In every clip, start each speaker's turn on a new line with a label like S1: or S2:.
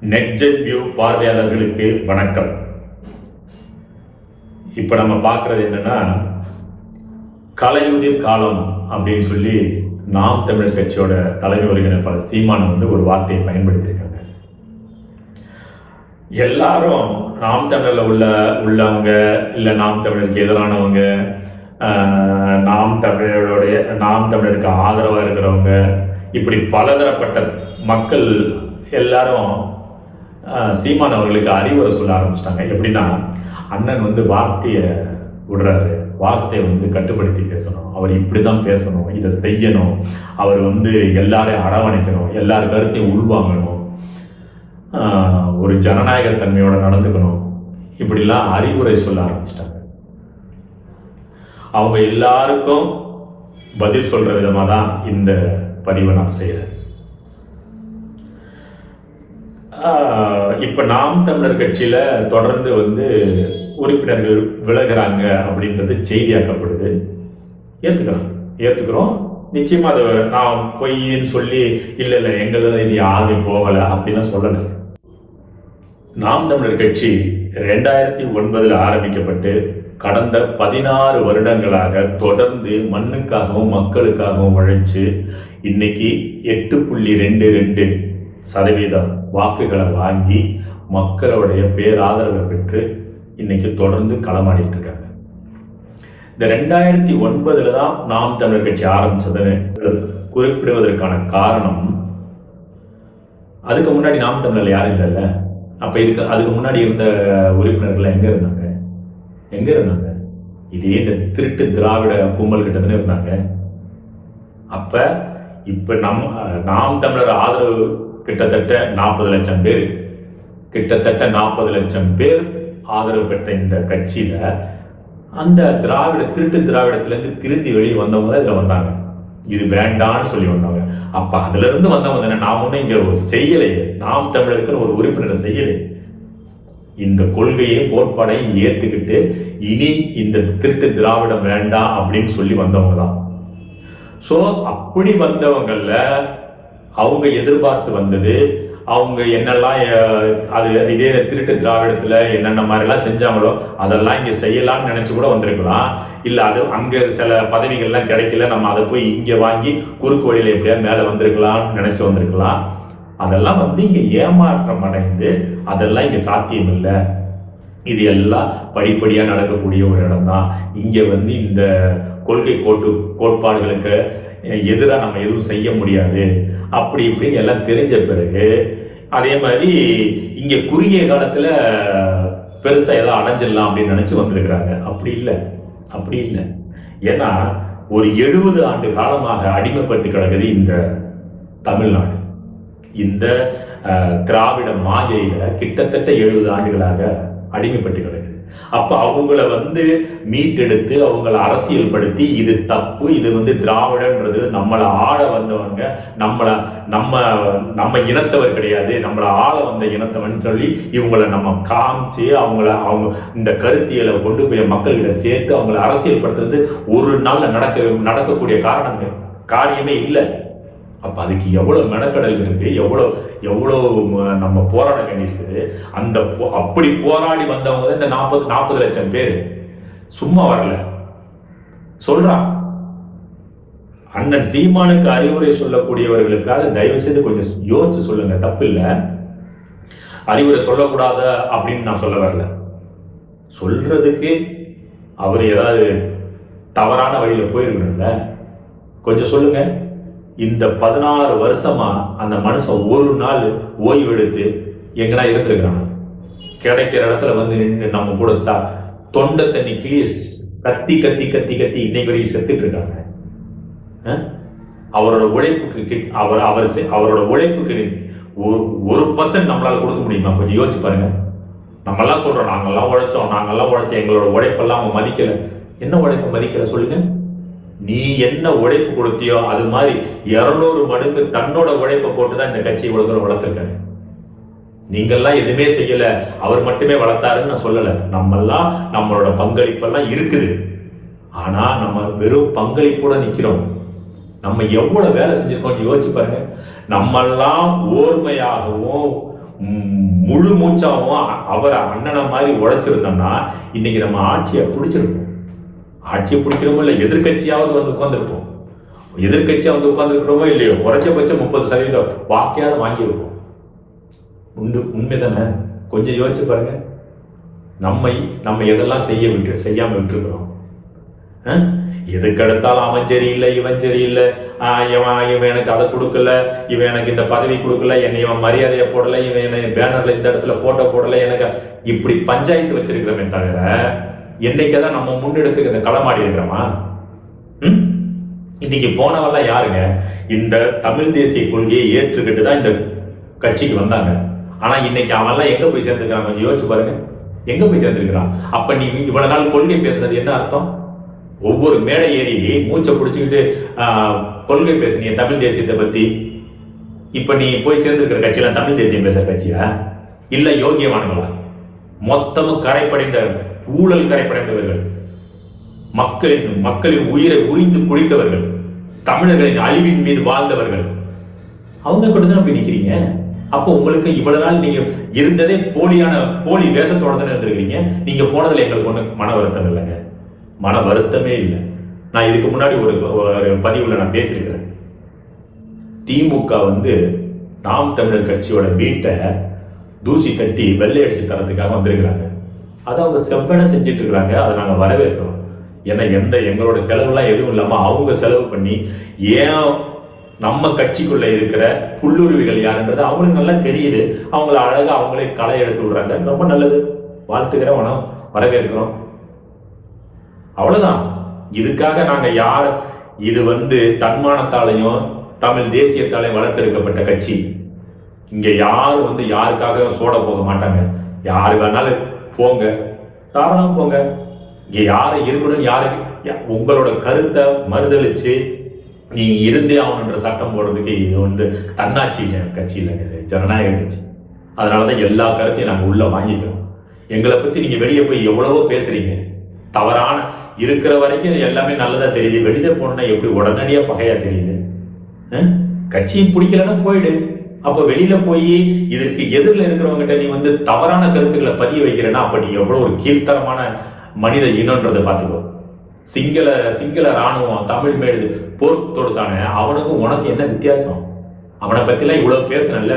S1: Next view பார்வையாளர்களுக்கு வணக்கம். இப்போ நம்ம பார்க்கறது என்னன்னா, கலையுதிர் காலம் அப்படின்னு சொல்லி நாம் தமிழர் கட்சியோட தலைவர் ஒருங்கிணைப்பாளர் சீமான் ஒரு வார்த்தையை பயன்படுத்தியிருக்காங்க. எல்லாரும் நாம் தமிழர்ல உள்ளவங்க இல்லை நாம் தமிழருக்கு எதிரானவங்க, நாம் தமிழருக்கு ஆதரவாக இருக்கிறவங்க, இப்படி பலதரப்பட்ட மக்கள் எல்லாரும் சீமான் அவர்களுக்கு அறிவுரை சொல்ல ஆரம்பிச்சிட்டாங்க. எப்படின்னா, அண்ணன் வார்த்தையை விடுறாரு, வார்த்தையை கட்டுப்படுத்தி பேசணும், அவர் இப்படிதான் பேசணும், இதை செய்யணும், அவர் எல்லாரையும் அரவணைக்கணும், எல்லார் கருத்தையும் உள்வாங்கணும், ஒரு ஜனநாயக தன்மையோட நடந்துக்கணும், இப்படிலாம் அறிவுரை சொல்ல ஆரம்பிச்சிட்டாங்க. அவங்க எல்லாருக்கும் பதில் சொல்ற விதமாக தான் இந்த பதிவை நான் செய்கிறேன். இப்போ நாம் தமிழர் கட்சியில தொடர்ந்து உறுப்பினர்கள் விலகிறாங்க அப்படின்றது செய்தியாக்கப்படுது. ஏத்துக்கிறோம். நிச்சயமா அதை நான் பொய்ன்னு சொல்லி இல்லை எங்களுக்கு இது யாரும் போகலை அப்படின்லாம் சொல்லலை. நாம் தமிழர் கட்சி 2009 ஆரம்பிக்கப்பட்டு கடந்த 16 வருடங்களாக தொடர்ந்து மண்ணுக்காகவும் மக்களுக்காகவும் உழைச்சு இன்னைக்கு 8.22% வாக்குகளை வாங்கி மக்களுடைய பேராதரவை பெற்று இன்னைக்கு தொடர்ந்து களமாடிட்டு இருக்காங்க. இந்த 2009 தான் நாம் தமிழர் கட்சி ஆரம்பிச்சதுன்னு குறிப்பிடுவதற்கான காரணம், அதுக்கு முன்னாடி நாம் தமிழர் யாரும் இல்லைல்ல. அப்ப அதுக்கு முன்னாடி இருந்த உறுப்பினர்கள் எங்க இருந்தாங்க? இதே இந்த திருட்டு திராவிட கும்பல் கிட்ட தானே இருந்தாங்க. அப்ப இப்ப நாம் தமிழர் ஆதரவு கிட்டத்தட்ட 40 லட்சம் பேர், கிட்டத்தட்ட 40 லட்சம் பேர் ஆதரவு பெற்ற இந்த கட்சியில அந்த திருட்டு திராவிடத்திலிருந்து திருந்தி வெளியே வந்தவங்க தான் இதுல வந்தாங்க. இது வேண்டான்னு சொல்லி வந்தாங்க. அப்ப அதுல இருந்து வந்தவங்க தானே. நாம் ஒன்னும் இங்க ஒரு செய்யலையே, நாம் தமிழருக்கு ஒரு உறுப்பினரை செய்யலை. இந்த கொள்கையை கோட்பாடையும் ஏத்துக்கிட்டு இனி இந்த திருட்டு திராவிடம் வேண்டாம் அப்படின்னு சொல்லி வந்தவங்க தான். சோ அப்படி வந்தவங்கல்ல அவங்க எதிர்பார்த்து வந்தது, அவங்க என்னெல்லாம் இதே திருட்டு திராவிடத்துல என்னென்ன மாதிரி எல்லாம் செஞ்சாங்களோ அதெல்லாம் இங்க செய்யலாம்னு நினைச்சு கூட வந்திருக்கலாம். இல்ல அது அங்க சில பதவிகள்லாம் கிடைக்கல, நம்ம அதை போய் இங்க வாங்கி குறுக்கு வழியில எப்படியா மேல வந்திருக்கலாம்னு நினைச்சு வந்திருக்கலாம். அதெல்லாம் இங்க ஏமாற்றம் அடைந்து அதெல்லாம் இங்க சாத்தியம் இல்லை. இது எல்லாம் படிப்படியா நடக்கக்கூடிய ஒரு இடம் தான். இங்க இந்த கொள்கை கோட்பாடுகளுக்கு எதிராக நம்ம எதுவும் செய்ய முடியாது அப்படி இப்படின்னு எல்லாம் தெரிஞ்ச பிறகு, அதே மாதிரி இங்க குறுகிய காலத்துல பெருசா ஏதோ அடைஞ்சிடலாம் அப்படின்னு நினைச்சு வந்திருக்கிறாங்க. அப்படி இல்லை. ஏன்னா ஒரு 70 ஆண்டு காலமாக அடிமைப்பட்டு கிடக்குது இந்த தமிழ்நாடு. இந்த திராவிட மாயையில கிட்டத்தட்ட 70 ஆண்டுகளாக அடிமைப்பட்டு கிடக்குது. அப்ப அவங்கள மீட்டெடுத்து அவங்கள அரசியல் படுத்தி இது தப்பு, இது திராவிடன்றது நம்மளை ஆள வந்தவங்க, நம்ம இனத்தவர் கிடையாது, நம்மளை ஆள வந்த இனத்தவன் சொல்லி இவங்களை நம்ம காமிச்சு அவங்க இந்த கருத்தியலை கொண்டு போய் மக்கள்கிட்ட சேர்த்து அவங்களை அரசியல் படுத்துறது ஒரு நாள்ல நடக்கக்கூடிய காரியமே இல்லை. அப்ப அதுக்கு எவ்வளவு மெனக்கடல் இருக்கு, எவ்வளவு நம்ம போராட வேண்டியிருக்குது. அப்படி போராடி வந்தவங்க இந்த 40 லட்சம் பேர் சும்மா வரல. சொல்றான் அண்ணன் சீமானுக்கு அறிவுரை சொல்லக்கூடியவர்களுக்காக தயவு செய்து கொஞ்சம் யோசிச்சு சொல்லுங்க, தப்பு இல்லை. அறிவுரை சொல்லக்கூடாத அப்படின்னு நான் சொல்ல வரல. சொல்றதுக்கு அவர் ஏதாவது தவறான வழியில போயிருக்கணும்ல, கொஞ்சம் சொல்லுங்க. இந்த 16 வருஷமா அந்த மனுஷன் ஒரு நாள் ஓய்வு எடுத்து எங்கடா இருந்திருக்கிறான்? கிடைக்கிற இடத்துல நின்று நம்ம கூட தொண்டை தண்ணி கிளிய கத்தி கத்தி கத்தி கத்தி இன்னைக்கு வரைக்கும் செத்துட்டு இருக்காங்க. அவரோட உழைப்புக்கு அவரோட உழைப்புக்கு 1% நம்மளால கொடுக்க முடியுமா? கொஞ்சம் யோசிச்சு பாருங்க. நம்மெல்லாம் சொல்றோம் நாங்கெல்லாம் உழைச்சோம் எங்களோட உழைப்பெல்லாம் அவங்க மதிக்கல. என்ன உழைப்பை மதிக்கல சொல்லுங்க? நீ என்ன உழைப்பு கொடுத்தியோ அது மாதிரி 200 மடங்கு தன்னோட உழைப்பை போட்டுதான் இந்த கட்சி இவ்வளவு தூரம் வளர்த்திருக்காங்க. நீங்கெல்லாம் எதுவுமே செய்யல, அவர் மட்டுமே வளர்த்தாருன்னு நான் சொல்லல. நம்மெல்லாம் நம்மளோட பங்களிப்பெல்லாம் இருக்குது. ஆனா நம்ம வெறும் பங்களிப்போட நிக்கிறோம். நம்ம எவ்வளவு வேலை செஞ்சிருக்கோம் யோசிச்சு பாருங்க. நம்மெல்லாம் ஓர்மையாகவும் முழு மூச்சாவும் அவர் அண்ணனை மாதிரி உழைச்சிருந்தோம்னா இன்னைக்கு நம்ம ஆட்சியை பிடிச்சிருப்போம். ஆட்சியை பிடிக்கிறோமோ இல்லை, எதிர்கட்சியாவது வந்து உட்காந்துருப்போம். எதிர்கட்சியா வந்து உட்காந்துருக்கிறோமோ இல்லையோ, குறைஞ்சபட்சம் 30% வாக்கையாவது வாங்கியிருப்போம். உண்மைதானே? கொஞ்சம் யோசிச்சு பாருங்க. நம்ம எதெல்லாம் செய்யாம விட்டுருக்கிறோம். எதுக்கு எடுத்தாலும் அவன் சரியில்லை, இவன் சரியில்லை, இவன் எனக்கு அதை கொடுக்கல, இவன் எனக்கு இந்த பதவி கொடுக்கல, என்னை இவன் மரியாதையை போடலை, இவன் என்னை பேனர்ல இந்த இடத்துல போட்டோ போடலை, எனக்கு இப்படி பஞ்சாயத்து வச்சிருக்கிறோமே தவிர என்னைக்குதான் நம்ம முன்னெடுத்துக்கு இந்த களமாடி இருக்கிறோமா? இன்னைக்கு போனவெல்லாம் யாருங்க? இந்த தமிழ் தேசிய கொள்கையை ஏற்றுக்கிட்டு தான் இந்த கட்சிக்கு வந்தாங்க. ஆனா இன்னைக்கு அவன்லாம் எங்க போய் சேர்ந்துருக்கான்? கொஞ்சம் யோசிச்சு பாருங்க, எங்க போய் சேர்ந்துருக்கிறான்? அப்ப நீ இவ்வளவு நாள் கொள்கை பேசுனது என்ன அர்த்தம்? ஒவ்வொரு மேடை ஏறி மூச்சை பிடிச்சிக்கிட்டு கொள்கை பேசுனீங்க தமிழ் தேசியத்தை பத்தி. இப்ப நீ போய் சேர்ந்திருக்கிற கட்சியெல்லாம் தமிழ் தேசியம் பேசுற கட்சியா இல்ல யோகியமானவங்களா? மொத்தமும் கரைப்படைந்த ஊழல் கரைப்படைந்தவர்கள், மக்களின் உயிரை உறிந்து குடித்தவர்கள், தமிழர்களின் அழிவின் மீது வாழ்ந்தவர்கள். அவங்க கூட தான் போய் நிக்கிறீங்க. அப்போ உங்களுக்கு இவ்வளவு நாள் நீங்க இருந்ததே போலி வேஷத்தோட தானே இருந்திருக்கீங்க. நீங்க போனதுல எங்களுக்கு ஒண்ணு மன வருத்தம் இல்லைங்க, மன வருத்தமே இல்லை. நான் இதுக்கு முன்னாடி ஒரு பதிவுல நான் பேசியிருக்கிறேன். திமுக வந்து நாம் தமிழர் கட்சியோட வீட்டை தூசி தட்டி வெள்ளை அடிச்சு தரதுக்காக வந்திருக்கிறாங்க. அதை அவங்க செவ்வன செஞ்சுட்டு இருக்கிறாங்க. அதை நாங்க வரவேற்கிறோம். ஏன்னா எங்களோட செலவுலாம் எதுவும் இல்லாம அவங்க செலவு பண்ணி ஏன் நம்ம கட்சிக்குள்ள இருக்கிற புல்லுருவிகள் யாருன்றது அவங்களுக்கு நல்லா தெரியுது. அவங்கள அழகா அவங்களே களை எடுத்து விடுறாங்க. ரொம்ப நல்லது, வாழ்த்துக்கிறோம், வரவேற்கிறோம். அவ்வளவுதான். இதுக்காக நாங்க இது வந்து தன்மானத்தாலையும் தமிழ் தேசியத்தாலையும் வளர்த்தெடுக்கப்பட்ட கட்சி. இங்க யாரும் வந்து யாருக்காக சோட போக மாட்டாங்க. யாரு வேணாலும் போங்க, தாராளம் போங்க. இங்க யாரை இருக்கணும், யாருக்கு உங்களோட கருத்தை மறுதளிச்சு நீ இருந்தே ஆகணுன்ற சட்டம் போடுறதுக்கு இது வந்து தன்னாட்சி கட்சி இல்லைங்க, ஜனநாயக கட்சி. அதனாலதான் எல்லா கருத்தையும் நாங்க உள்ள வாங்கிக்கிறோம். எங்களை பத்தி நீங்க வெளியே போய் எவ்வளவோ பேசுறீங்க, தவறான இருக்கிற வரைக்கும் எல்லாமே நல்லதா தெரியுது. வெளியே போனா எப்படி உடனடியா பகையா தெரியுது. கட்சியை பிடிக்கலன்னா போயிடு. அப்ப வெளியில போய் இதற்கு எதிரில் இருக்கிறவங்கிட்ட நீ வந்து தவறான கருத்துக்களை பதிய வைக்கிறேன்னா அப்ப நீ எவ்வளவு ஒரு கீழ்த்தரமான மனித இனன்றதை பார்த்துக்கோ. சிங்கள ராணுவம் தமிழ் மேடு போர் தொடுத்தானே, அவனுக்கும் உனக்கு என்ன வித்தியாசம்? அவனை பத்திலாம் இவ்வளவு பேசுனல்ல.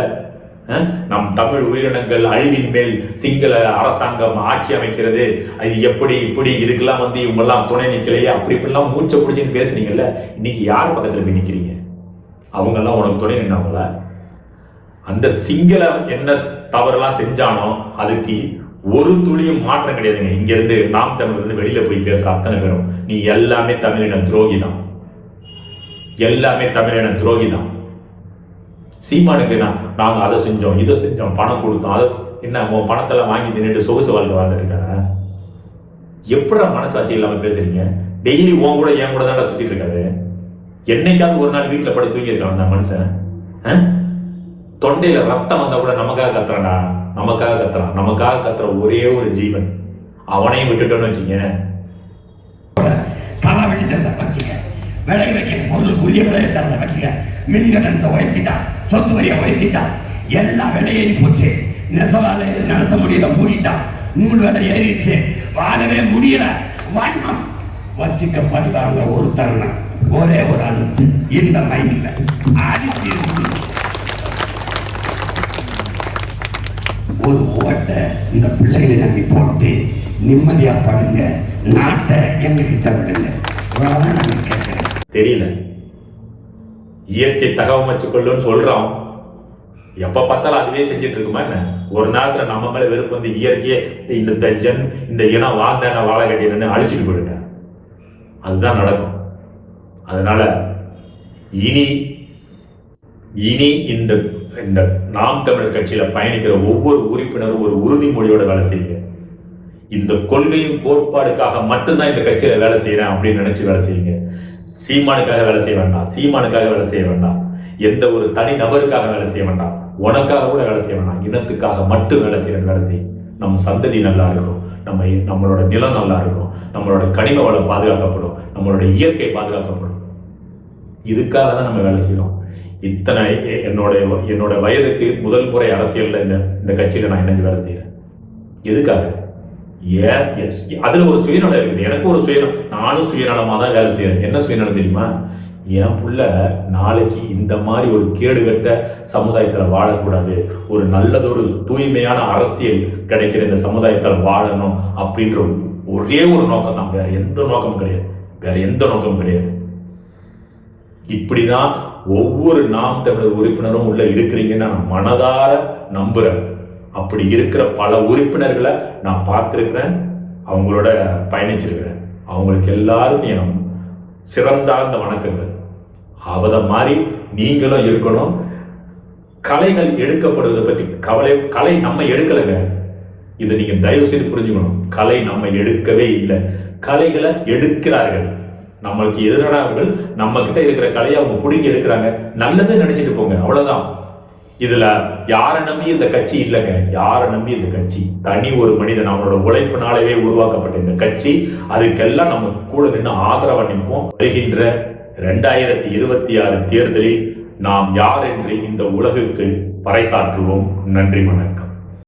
S1: நம் தமிழ் உயிரினங்கள் அழிவின் மேல் சிங்கள அரசாங்கம் ஆட்சி அமைக்கிறது, அது எப்படி இப்படி இதுக்கெல்லாம் வந்து இவங்கெல்லாம் துணை நிக்கலையே, அப்படி இப்படிலாம் மூச்சை பிடிச்சின்னு பேசுனீங்கல்ல. இன்னைக்கு யார் பக்கத்துல போய் நிக்கிறீங்க? அவங்க எல்லாம் உனக்கு துணை நின்னாங்கள? அந்த சிங்களம் என்ன தவறெல்லாம் செஞ்சானோ அதுக்கு ஒரு துளியும் மாற்றம் கிடையாதுங்க. இங்க இருந்து நாம் தமிழ் இருந்து வெளியில போய் பேசுற அத்தனை பேரும் நீ எல்லாமே தமிழின துரோகி தான், எல்லாமே தமிழின துரோகி தான். சீமானுக்கு நாங்க அதை செஞ்சோம், இதை செஞ்சோம், பணம் கொடுத்தோம், அதை என்ன பணத்தெல்லாம் வாங்கி தின்னுட்டு சொகுசு வாழ்க்கை வாழ்ந்துருக்காங்க. எப்படா மனசாட்சி இல்லாம பேசுறீங்க? டெய்லி உன் கூட என் கூட தான் சுத்திட்டு இருக்காரு. என்னைக்காவது ஒரு நாள் வீட்டுல படுத்து தூங்கி இருக்கான் அந்த மனுஷன். தொண்டையில ரத்தம் வந்தா கூட நமக்காக கத்துறான்டா, நமக்காக கத்துற ஒரே ஒரு ஜீவன். அவனையும் விட்டுட்டோன்னு வச்சுங்க,
S2: விலை வைக்கிற பொருளுக்குரிய விலையை தரத வச்சுக்க, மின் கட்டணத்தை உயர்த்திட்டா, சொத்து வரியை உயர்த்திட்டா, எல்லா விலையேறி போச்சு. நெசவாலை நடத்த முடியல, மூடிட்டா. நூல் விலை ஏறிடுச்சு, வாழவே முடியல. வண்ணம் வச்சுக்கப்படுறாங்க ஒரு தருணம், ஒரே ஒரு அழுத்து இந்த மைண்ட்ல அடித்து ஒரு ஓட்டை இந்த பிள்ளைகளை நம்பி போட்டு நிம்மதியா படுங்க, நாட்டை எங்ககிட்ட விடுங்க.
S1: தெரியல, இயற்கை தகவமைச்சு கொள்ளுன்னு சொல்றோம். எப்ப பார்த்தாலும் அதுவே செஞ்சுட்டு இருக்குமா என்ன? ஒரு நேரத்துல நம்ம மேல வெறுப்பு வந்து இயற்கையே இந்த இனம் வாழ்ந்த நான் வாழ கட்டிடுன்னு அழிச்சுட்டு போயிடுங்க. அதுதான் நடக்கும். அதனால இனி இந்த நாம் தமிழர் கட்சியில பயணிக்கிற ஒவ்வொரு உறுப்பினரும் ஒரு உறுதிமொழியோட வேலை செய்யுங்க. இந்த கொள்கையும் கோட்பாடுக்காக மட்டும்தான் இந்த கட்சியில வேலை செய்யறேன் அப்படின்னு நினைச்சு வேலை செய்யுங்க. சீமானுக்காக வேலை செய்ய வேண்டாம், சீமானுக்காக வேலை செய்ய வேண்டாம், எந்த ஒரு தனி நபருக்காக வேலை செய்ய வேண்டாம், உனக்காக கூட வேலை செய்ய வேண்டாம். இனத்துக்காக மட்டும் வேலை செய்யற வேலை செய்யும். நம்ம சந்ததி நல்லா இருக்கும், நம்மளோட நிலம் நல்லா இருக்கும், நம்மளோட கனிம வளம் பாதுகாக்கப்படும், நம்மளோட இயற்கை பாதுகாக்கப்படும். இதுக்காக தான் நம்ம வேலை செய்யறோம். இத்தனை என்னோட வயதுக்கு முதல் முறை அரசியல்ல இந்த கட்சியில நான் இணைஞ்சு வேலை செய்யறேன். எதுக்காக? ஏன் அதுல ஒரு சுயநலம் இருக்குது. எனக்கு ஒரு சுயநலம், நானும் சுயநலமா தான் வேலை செய்யறேன். என்ன சுயநலம் தெரியுமா? என் புள்ள நாளைக்கு இந்த மாதிரி ஒரு கேடுகட்ட சமுதாயத்துல வாழக்கூடாது, ஒரு நல்லதொரு தூய்மையான அரசியல் கிடைக்கிற இந்த சமுதாயத்துல வாழணும் அப்படின்ற ஒரே ஒரு நோக்கம் தான். வேற எந்த நோக்கமும் கிடையாது. இப்படிதான் ஒவ்வொரு நாம் தமிழர் உறுப்பினரும் உள்ள இருக்கிறீங்கன்னு நான் மனதார நம்புறேன். அப்படி இருக்கிற பல உறுப்பினர்களை நான் பார்த்திருக்கிறேன், அவங்களோட பயணிச்சிருக்கிறேன். அவங்களுக்கு எல்லாருக்கும் என் சிறந்தார்ந்த வணக்கங்கள். அவத மாதிரி நீங்களும் இருக்கணும். கலைகள் எடுக்கப்படுவதை பற்றி கலை நம்ம எடுக்கலைங்க. இதை நீங்க தயவு செய்து புரிஞ்சுக்கணும். கலை நம்ம எடுக்கவே இல்லை, கலைகளை எடுக்கிறார்கள். நம்மளுக்கு எதிரானவர்கள் நம்ம கிட்ட இருக்கிற கலையை அவங்க பிடிங்கி எடுக்கிறாங்க. நல்லதை நினைச்சிட்டு போங்க, அவ்வளவுதான். இதுல யாரை நம்பி இந்த கட்சி இல்லைங்க. யாரை நம்பி இந்த கட்சி? தனி ஒரு மனிதன் அவனோட உழைப்பினாலேயே உருவாக்கப்பட்ட இந்த கட்சி. அதுக்கெல்லாம் நம்ம கூட நின்று ஆதரவா நிற்போம். வருகின்ற 2026 தேர்தலில் நாம் யார் என்று இந்த உலகுக்கு பறைசாற்றுவோம். நன்றி, வணக்கம்.